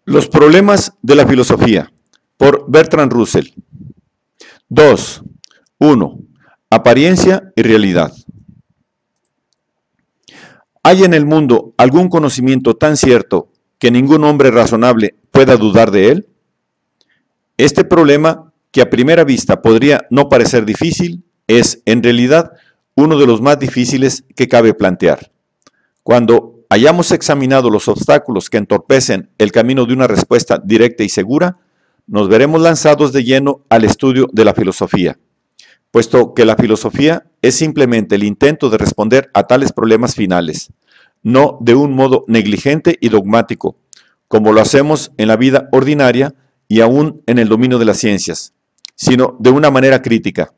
Los problemas de la filosofía, por Bertrand Russell. 2. 1. Apariencia y realidad. ¿Hay en el mundo algún conocimiento tan cierto que ningún hombre razonable pueda dudar de él? Este problema, que a primera vista podría no parecer difícil, es en realidad uno de los más difíciles que cabe plantear. Cuando hayamos examinado los obstáculos que entorpecen el camino de una respuesta directa y segura, nos veremos lanzados de lleno al estudio de la filosofía, puesto que la filosofía es simplemente el intento de responder a tales problemas finales, no de un modo negligente y dogmático, como lo hacemos en la vida ordinaria y aún en el dominio de las ciencias, sino de una manera crítica,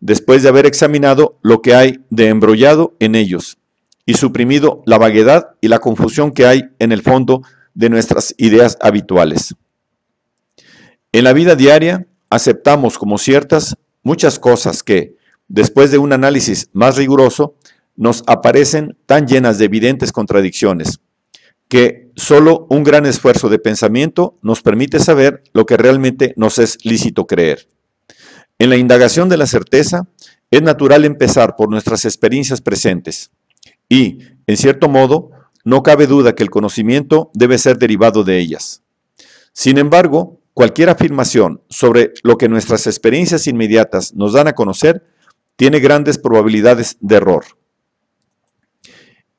después de haber examinado lo que hay de embrollado en ellos y suprimido la vaguedad y la confusión que hay en el fondo de nuestras ideas habituales. En la vida diaria aceptamos como ciertas muchas cosas que, después de un análisis más riguroso, nos aparecen tan llenas de evidentes contradicciones, que solo un gran esfuerzo de pensamiento nos permite saber lo que realmente nos es lícito creer. En la indagación de la certeza, es natural empezar por nuestras experiencias presentes, y, en cierto modo, no cabe duda que el conocimiento debe ser derivado de ellas. Sin embargo, cualquier afirmación sobre lo que nuestras experiencias inmediatas nos dan a conocer tiene grandes probabilidades de error.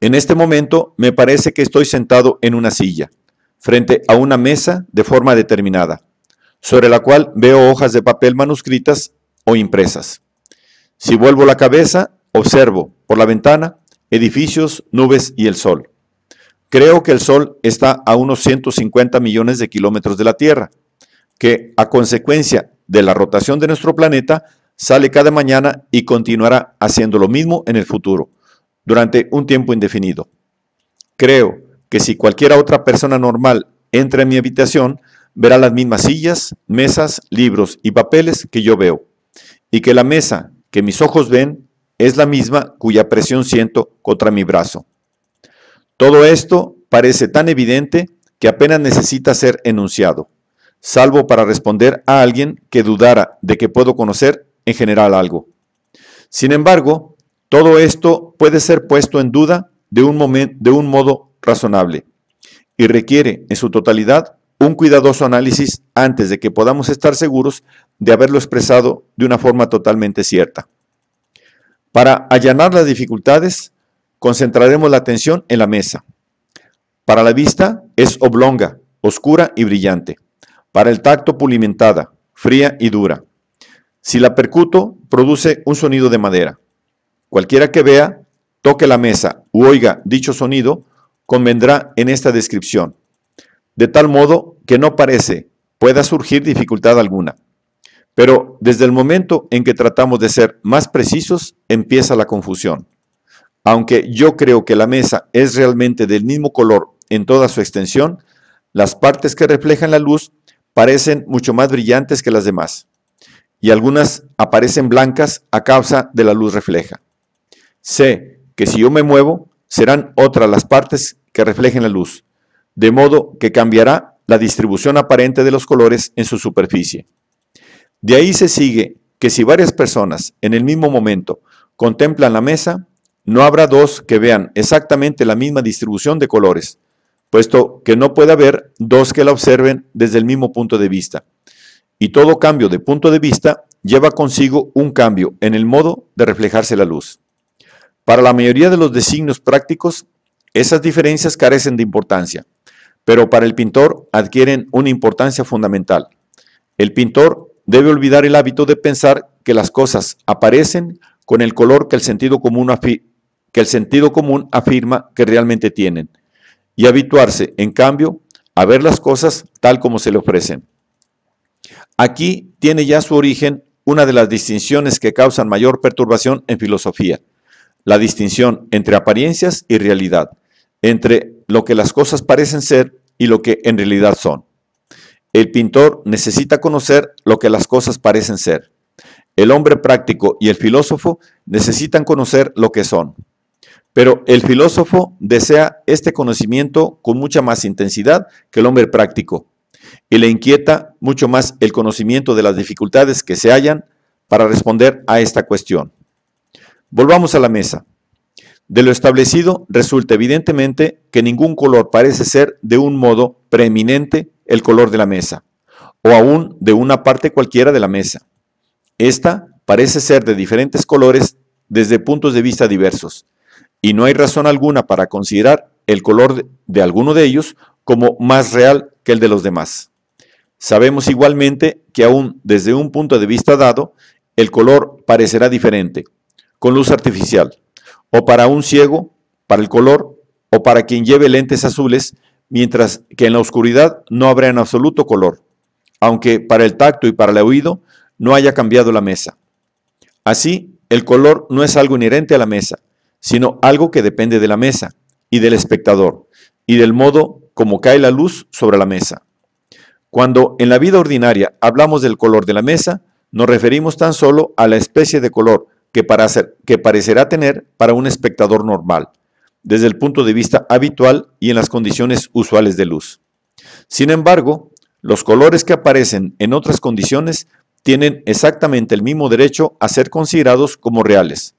En este momento me parece que estoy sentado en una silla, frente a una mesa de forma determinada, sobre la cual veo hojas de papel manuscritas o impresas. Si vuelvo la cabeza, observo por la ventana edificios, nubes y el sol. Creo que el sol está a unos 150 millones de kilómetros de la Tierra, que a consecuencia de la rotación de nuestro planeta sale cada mañana y continuará haciendo lo mismo en el futuro, durante un tiempo indefinido. Creo que si cualquier otra persona normal entra en mi habitación, verá las mismas sillas, mesas, libros y papeles que yo veo, y que la mesa que mis ojos ven es la misma cuya presión siento contra mi brazo. Todo esto parece tan evidente que apenas necesita ser enunciado, salvo para responder a alguien que dudara de que puedo conocer en general algo. Sin embargo, todo esto puede ser puesto en duda de un modo razonable y requiere en su totalidad un cuidadoso análisis antes de que podamos estar seguros de haberlo expresado de una forma totalmente cierta. Para allanar las dificultades, concentraremos la atención en la mesa. Para la vista es oblonga, oscura y brillante. Para el tacto pulimentada, fría y dura. Si la percuto, produce un sonido de madera. Cualquiera que vea, toque la mesa u oiga dicho sonido, convendrá en esta descripción, de tal modo que no pueda surgir dificultad alguna. Pero desde el momento en que tratamos de ser más precisos, empieza la confusión. Aunque yo creo que la mesa es realmente del mismo color en toda su extensión, las partes que reflejan la luz parecen mucho más brillantes que las demás, y algunas aparecen blancas a causa de la luz refleja. Sé que si yo me muevo, serán otras las partes que reflejen la luz, de modo que cambiará la distribución aparente de los colores en su superficie. De ahí se sigue que si varias personas en el mismo momento contemplan la mesa, no habrá dos que vean exactamente la misma distribución de colores, puesto que no puede haber dos que la observen desde el mismo punto de vista. Y todo cambio de punto de vista lleva consigo un cambio en el modo de reflejarse la luz. Para la mayoría de los designios prácticos, esas diferencias carecen de importancia, pero para el pintor adquieren una importancia fundamental. El pintor debe olvidar el hábito de pensar que las cosas aparecen con el color que el sentido común afirma que realmente tienen, y habituarse, en cambio, a ver las cosas tal como se le ofrecen. Aquí tiene ya su origen una de las distinciones que causan mayor perturbación en filosofía, la distinción entre apariencias y realidad, entre lo que las cosas parecen ser y lo que en realidad son. El pintor necesita conocer lo que las cosas parecen ser. El hombre práctico y el filósofo necesitan conocer lo que son. Pero el filósofo desea este conocimiento con mucha más intensidad que el hombre práctico, y le inquieta mucho más el conocimiento de las dificultades que se hallan para responder a esta cuestión. Volvamos a la mesa. De lo establecido resulta evidentemente que ningún color parece ser de un modo preeminente el color de la mesa, o aún de una parte cualquiera de la mesa. Esta parece ser de diferentes colores desde puntos de vista diversos, y no hay razón alguna para considerar el color de alguno de ellos como más real que el de los demás. Sabemos igualmente que aún desde un punto de vista dado, el color parecerá diferente, con luz artificial, o para un ciego, para el color, o para quien lleve lentes azules, mientras que en la oscuridad no habrá en absoluto color, aunque para el tacto y para el oído no haya cambiado la mesa. Así, el color no es algo inherente a la mesa, sino algo que depende de la mesa, y del espectador, y del modo como cae la luz sobre la mesa. Cuando en la vida ordinaria hablamos del color de la mesa, nos referimos tan solo a la especie de color que parecerá tener para un espectador normal, desde el punto de vista habitual y en las condiciones usuales de luz. Sin embargo, los colores que aparecen en otras condiciones tienen exactamente el mismo derecho a ser considerados como reales.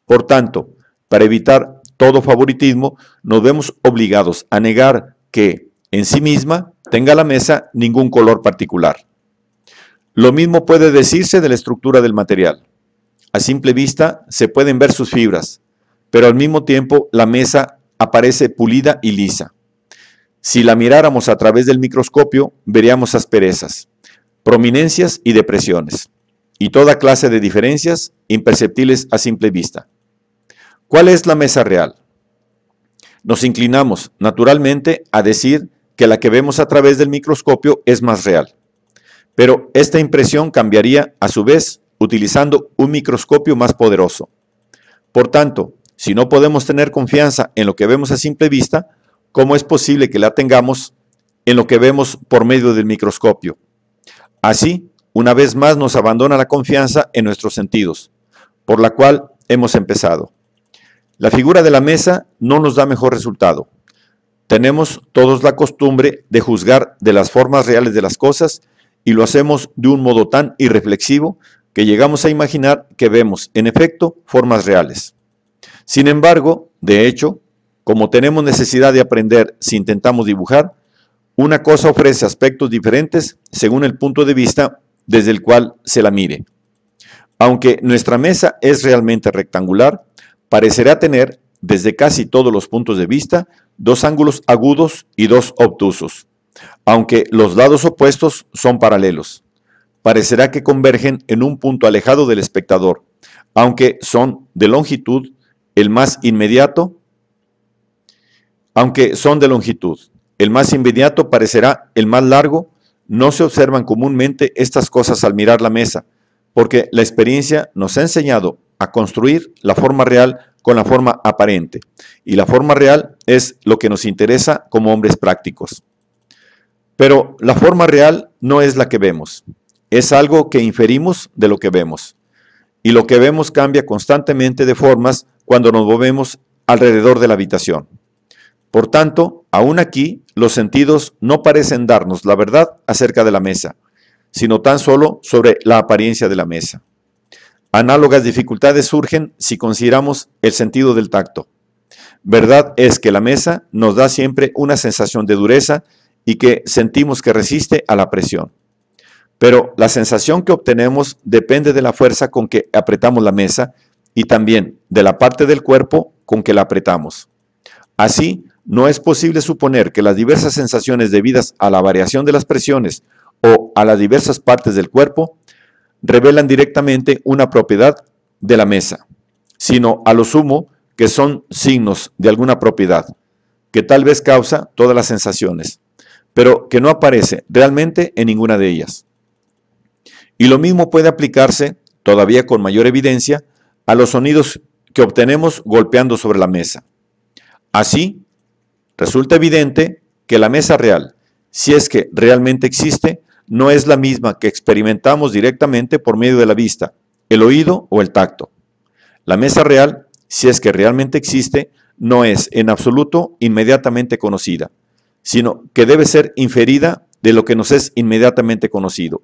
Por tanto, para evitar todo favoritismo, nos vemos obligados a negar que, en sí misma, tenga la mesa ningún color particular. Lo mismo puede decirse de la estructura del material. A simple vista se pueden ver sus fibras, pero al mismo tiempo la mesa aparece pulida y lisa. Si la miráramos a través del microscopio, veríamos asperezas, prominencias y depresiones, y toda clase de diferencias imperceptibles a simple vista. ¿Cuál es la mesa real? Nos inclinamos, naturalmente, a decir que la que vemos a través del microscopio es más real. Pero esta impresión cambiaría, a su vez, utilizando un microscopio más poderoso. Por tanto, si no podemos tener confianza en lo que vemos a simple vista, ¿cómo es posible que la tengamos en lo que vemos por medio del microscopio? Así, una vez más nos abandona la confianza en nuestros sentidos, por la cual hemos empezado. La figura de la mesa no nos da mejor resultado. Tenemos todos la costumbre de juzgar de las formas reales de las cosas y lo hacemos de un modo tan irreflexivo que llegamos a imaginar que vemos, en efecto, formas reales. Sin embargo, de hecho, como tenemos necesidad de aprender si intentamos dibujar, una cosa ofrece aspectos diferentes según el punto de vista desde el cual se la mire. Aunque nuestra mesa es realmente rectangular, parecerá tener, desde casi todos los puntos de vista, dos ángulos agudos y dos obtusos, aunque los lados opuestos son paralelos. Parecerá que convergen en un punto alejado del espectador, aunque son de longitud el más inmediato, el más inmediato parecerá el más largo. No se observan comúnmente estas cosas al mirar la mesa, porque la experiencia nos ha enseñado a construir la forma real con la forma aparente, y la forma real es lo que nos interesa como hombres prácticos. Pero la forma real no es la que vemos, es algo que inferimos de lo que vemos, y lo que vemos cambia constantemente de formas cuando nos movemos alrededor de la habitación. Por tanto, aún aquí, los sentidos no parecen darnos la verdad acerca de la mesa, sino tan solo sobre la apariencia de la mesa. Análogas dificultades surgen si consideramos el sentido del tacto. Verdad es que la mesa nos da siempre una sensación de dureza y que sentimos que resiste a la presión. Pero la sensación que obtenemos depende de la fuerza con que apretamos la mesa y también de la parte del cuerpo con que la apretamos. Así, no es posible suponer que las diversas sensaciones debidas a la variación de las presiones o a las diversas partes del cuerpo revelan directamente una propiedad de la mesa, sino a lo sumo que son signos de alguna propiedad, que tal vez causa todas las sensaciones, pero que no aparece realmente en ninguna de ellas. Y lo mismo puede aplicarse, todavía con mayor evidencia, a los sonidos que obtenemos golpeando sobre la mesa. Así, resulta evidente que la mesa real, si es que realmente existe, no es la misma que experimentamos directamente por medio de la vista, el oído o el tacto. La mesa real, si es que realmente existe, no es en absoluto inmediatamente conocida, sino que debe ser inferida de lo que nos es inmediatamente conocido.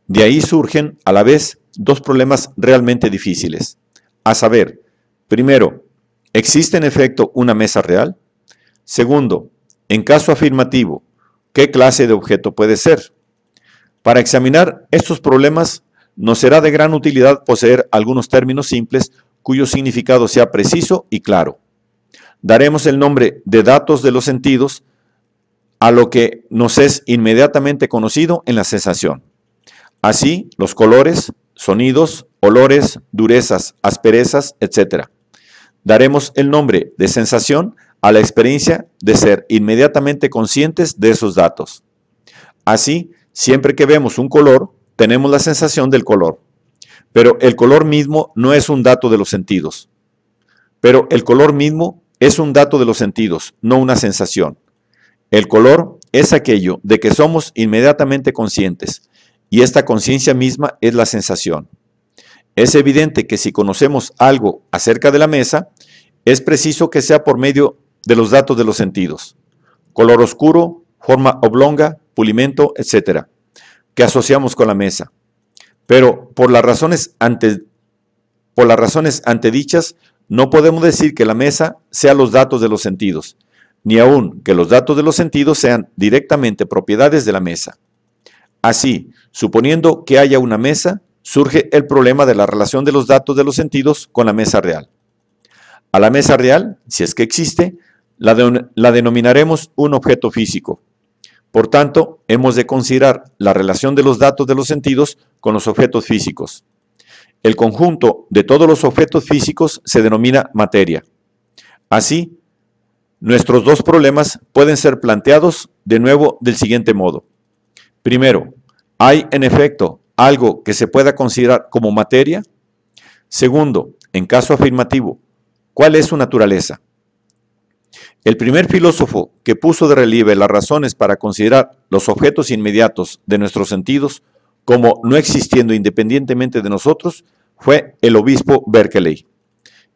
De ahí surgen, a la vez, dos problemas realmente difíciles, a saber, primero, ¿existe en efecto una mesa real? Segundo, en caso afirmativo, ¿qué clase de objeto puede ser? Para examinar estos problemas, nos será de gran utilidad poseer algunos términos simples cuyo significado sea preciso y claro. Daremos el nombre de datos de los sentidos a lo que nos es inmediatamente conocido en la sensación. Así, los colores, sonidos, olores, durezas, asperezas, etc. Daremos el nombre de sensación a la experiencia de ser inmediatamente conscientes de esos datos. Así, siempre que vemos un color, tenemos la sensación del color. Pero el color mismo no es un dato de los sentidos. Pero el color mismo es un dato de los sentidos, no una sensación. El color es aquello de que somos inmediatamente conscientes, y esta conciencia misma es la sensación. Es evidente que si conocemos algo acerca de la mesa, es preciso que sea por medio de los datos de los sentidos. Color oscuro, forma oblonga, pulimento, etc., que asociamos con la mesa. Pero por las razones antedichas, no podemos decir que la mesa sea los datos de los sentidos, ni aun que los datos de los sentidos sean directamente propiedades de la mesa. Así, suponiendo que haya una mesa, surge el problema de la relación de los datos de los sentidos con la mesa real. A la mesa real, si es que existe, la denominaremos un objeto físico. Por tanto, hemos de considerar la relación de los datos de los sentidos con los objetos físicos. El conjunto de todos los objetos físicos se denomina materia. Así, nuestros dos problemas pueden ser planteados de nuevo del siguiente modo. Primero, ¿hay en efecto algo que se pueda considerar como materia? Segundo, en caso afirmativo, ¿cuál es su naturaleza? El primer filósofo que puso de relieve las razones para considerar los objetos inmediatos de nuestros sentidos como no existiendo independientemente de nosotros fue el obispo Berkeley,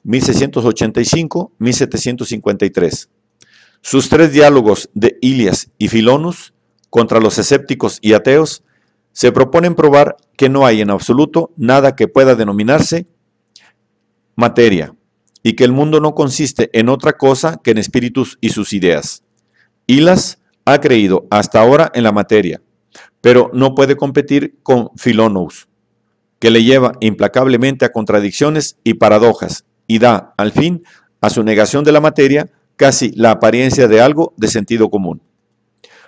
1685-1753. Sus tres diálogos de Ilias y Filonus contra los escépticos y ateos se proponen probar que no hay en absoluto nada que pueda denominarse materia, y que el mundo no consiste en otra cosa que en espíritus y sus ideas. Hilas ha creído hasta ahora en la materia, pero no puede competir con Filonous, que le lleva implacablemente a contradicciones y paradojas, y da, al fin, a su negación de la materia casi la apariencia de algo de sentido común.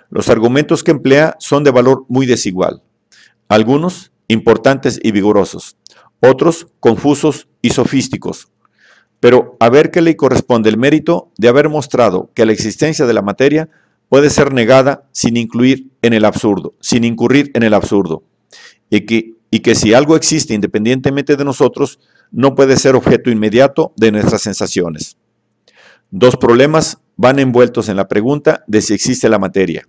Los argumentos que emplea son de valor muy desigual, algunos importantes y vigorosos, otros confusos y sofísticos. Pero a Berkeley corresponde el mérito de haber mostrado que la existencia de la materia puede ser negada sin incurrir en el absurdo, y que si algo existe independientemente de nosotros, no puede ser objeto inmediato de nuestras sensaciones. Dos problemas van envueltos en la pregunta de si existe la materia,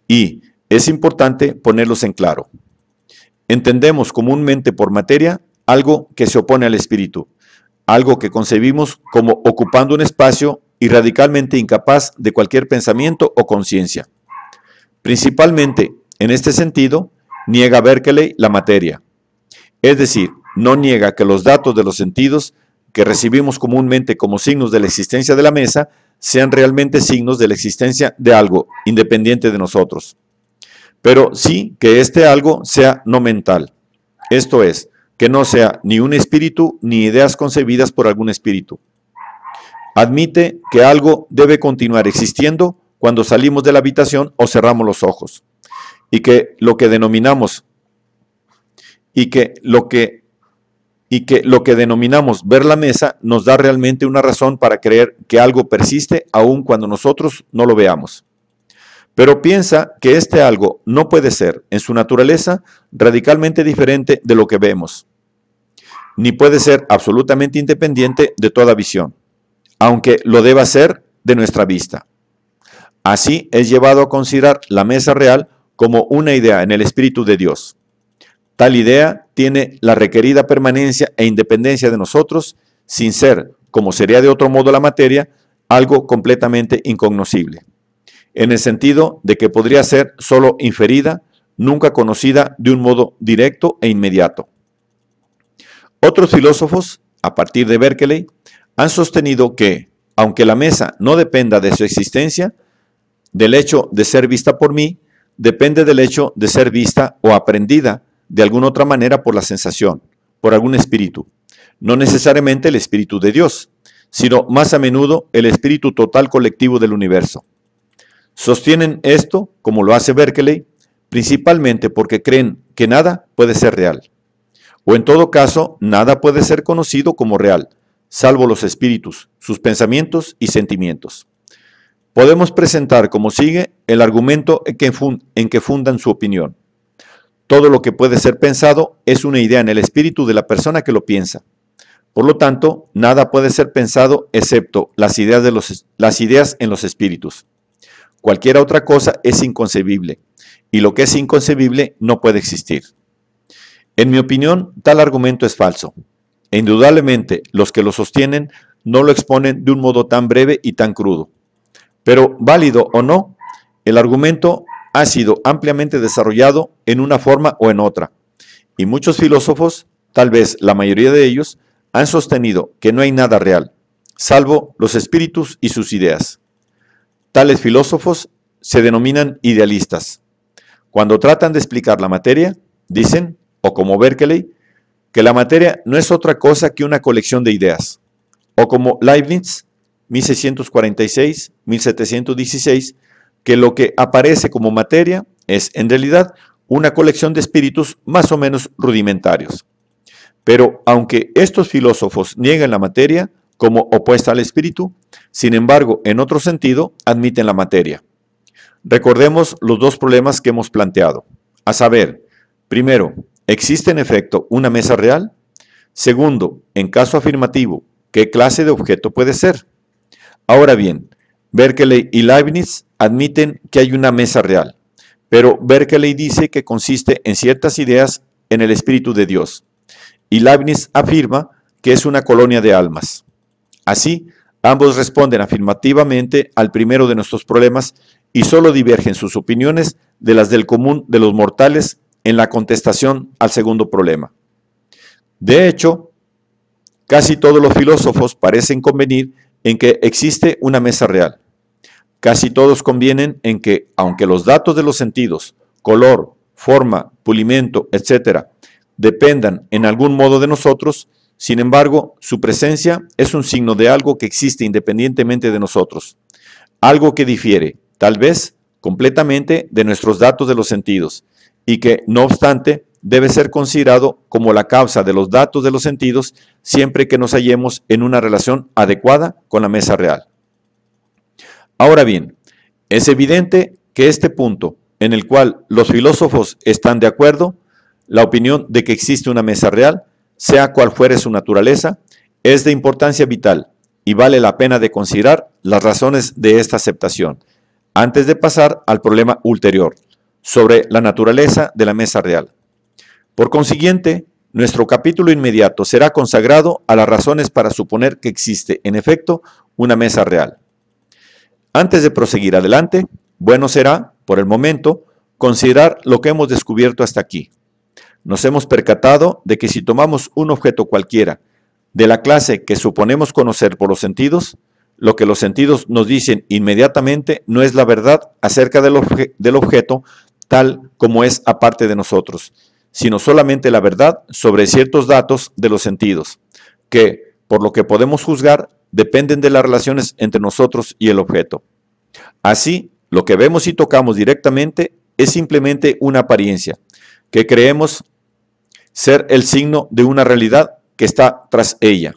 y es importante ponerlos en claro. Entendemos comúnmente por materia algo que se opone al espíritu, algo que concebimos como ocupando un espacio y radicalmente incapaz de cualquier pensamiento o conciencia. Principalmente, en este sentido, niega Berkeley la materia. Es decir, no niega que los datos de los sentidos que recibimos comúnmente como signos de la existencia de la mesa sean realmente signos de la existencia de algo independiente de nosotros. Pero sí que este algo sea no mental, esto es, que no sea ni un espíritu ni ideas concebidas por algún espíritu. Admite que algo debe continuar existiendo cuando salimos de la habitación o cerramos los ojos, y que lo que denominamos ver la mesa nos da realmente una razón para creer que algo persiste aun cuando nosotros no lo veamos. Pero piensa que este algo no puede ser, en su naturaleza, radicalmente diferente de lo que vemos, ni puede ser absolutamente independiente de toda visión, aunque lo deba ser de nuestra vista. Así es llevado a considerar la mesa real como una idea en el Espíritu de Dios. Tal idea tiene la requerida permanencia e independencia de nosotros, sin ser, como sería de otro modo la materia, algo completamente incognoscible. en el sentido de que podría ser solo inferida, nunca conocida de un modo directo e inmediato. Otros filósofos, a partir de Berkeley, han sostenido que, aunque la mesa no dependa de su existencia, del hecho de ser vista por mí, depende del hecho de ser vista o aprendida de alguna otra manera por la sensación, por algún espíritu. No necesariamente el espíritu de Dios, sino más a menudo el espíritu total colectivo del universo. Sostienen esto, como lo hace Berkeley, principalmente porque creen que nada puede ser real. O en todo caso, nada puede ser conocido como real, salvo los espíritus, sus pensamientos y sentimientos. Podemos presentar como sigue el argumento en que fundan su opinión. Todo lo que puede ser pensado es una idea en el espíritu de la persona que lo piensa. Por lo tanto, nada puede ser pensado excepto las ideas en los espíritus. Cualquier otra cosa es inconcebible, y lo que es inconcebible no puede existir. En mi opinión, tal argumento es falso, e indudablemente los que lo sostienen no lo exponen de un modo tan breve y tan crudo. Pero, válido o no, el argumento ha sido ampliamente desarrollado en una forma o en otra, y muchos filósofos, tal vez la mayoría de ellos, han sostenido que no hay nada real, salvo los espíritus y sus ideas. Tales filósofos se denominan idealistas. Cuando tratan de explicar la materia, dicen, o como Berkeley, que la materia no es otra cosa que una colección de ideas, o como Leibniz, 1646-1716, que lo que aparece como materia es en realidad una colección de espíritus más o menos rudimentarios. Pero aunque estos filósofos niegan la materia como opuesta al espíritu, sin embargo, en otro sentido, admiten la materia. Recordemos los dos problemas que hemos planteado, a saber, primero, ¿existe en efecto una mesa real? Segundo, en caso afirmativo, ¿qué clase de objeto puede ser? Ahora bien, Berkeley y Leibniz admiten que hay una mesa real, pero Berkeley dice que consiste en ciertas ideas en el espíritu de Dios, y Leibniz afirma que es una colonia de almas. Así, ambos responden afirmativamente al primero de nuestros problemas y solo divergen sus opiniones de las del común de los mortales en la contestación al segundo problema. De hecho, casi todos los filósofos parecen convenir en que existe una mesa real. Casi todos convienen en que, aunque los datos de los sentidos, color, forma, pulimento, etc., dependan en algún modo de nosotros, sin embargo, su presencia es un signo de algo que existe independientemente de nosotros, algo que difiere, tal vez, completamente de nuestros datos de los sentidos, y que, no obstante, debe ser considerado como la causa de los datos de los sentidos siempre que nos hallemos en una relación adecuada con la mesa real. Ahora bien, es evidente que este punto, en el cual los filósofos están de acuerdo, la opinión de que existe una mesa real, sea cual fuere su naturaleza, es de importancia vital y vale la pena de considerar las razones de esta aceptación, antes de pasar al problema ulterior, sobre la naturaleza de la mesa real. Por consiguiente, nuestro capítulo inmediato será consagrado a las razones para suponer que existe, en efecto, una mesa real. Antes de proseguir adelante, bueno será, por el momento, considerar lo que hemos descubierto hasta aquí. Nos hemos percatado de que si tomamos un objeto cualquiera, de la clase que suponemos conocer por los sentidos, lo que los sentidos nos dicen inmediatamente no es la verdad acerca del objeto tal como es aparte de nosotros, sino solamente la verdad sobre ciertos datos de los sentidos, que, por lo que podemos juzgar, dependen de las relaciones entre nosotros y el objeto. Así, lo que vemos y tocamos directamente es simplemente una apariencia, que creemos ser el signo de una realidad que está tras ella.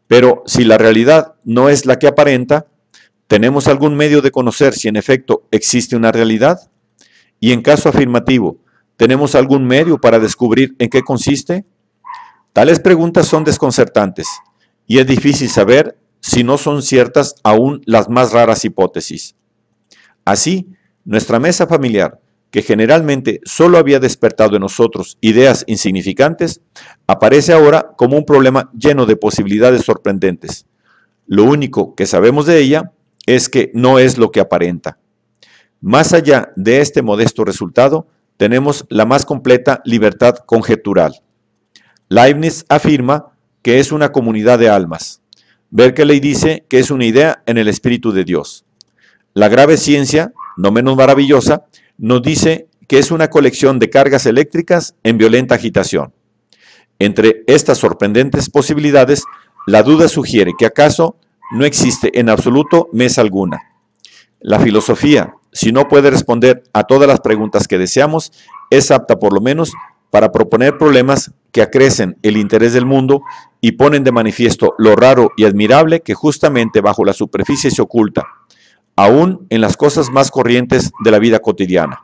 Pero si la realidad no es la que aparenta, ¿tenemos algún medio de conocer si en efecto existe una realidad? Y en caso afirmativo, ¿tenemos algún medio para descubrir en qué consiste? Tales preguntas son desconcertantes, y es difícil saber si no son ciertas aún las más raras hipótesis. Así, nuestra mesa familiar, que generalmente solo había despertado en nosotros ideas insignificantes, aparece ahora como un problema lleno de posibilidades sorprendentes. Lo único que sabemos de ella es que no es lo que aparenta. Más allá de este modesto resultado, tenemos la más completa libertad conjetural. Leibniz afirma que es una comunidad de almas. Berkeley dice que es una idea en el Espíritu de Dios. La grave ciencia, no menos maravillosa, nos dice que es una colección de cargas eléctricas en violenta agitación. Entre estas sorprendentes posibilidades, la duda sugiere que acaso no existe en absoluto mesa alguna. La filosofía, si no puede responder a todas las preguntas que deseamos, es apta por lo menos para proponer problemas que acrecen el interés del mundo y ponen de manifiesto lo raro y admirable que justamente bajo la superficie se oculta, aún en las cosas más corrientes de la vida cotidiana.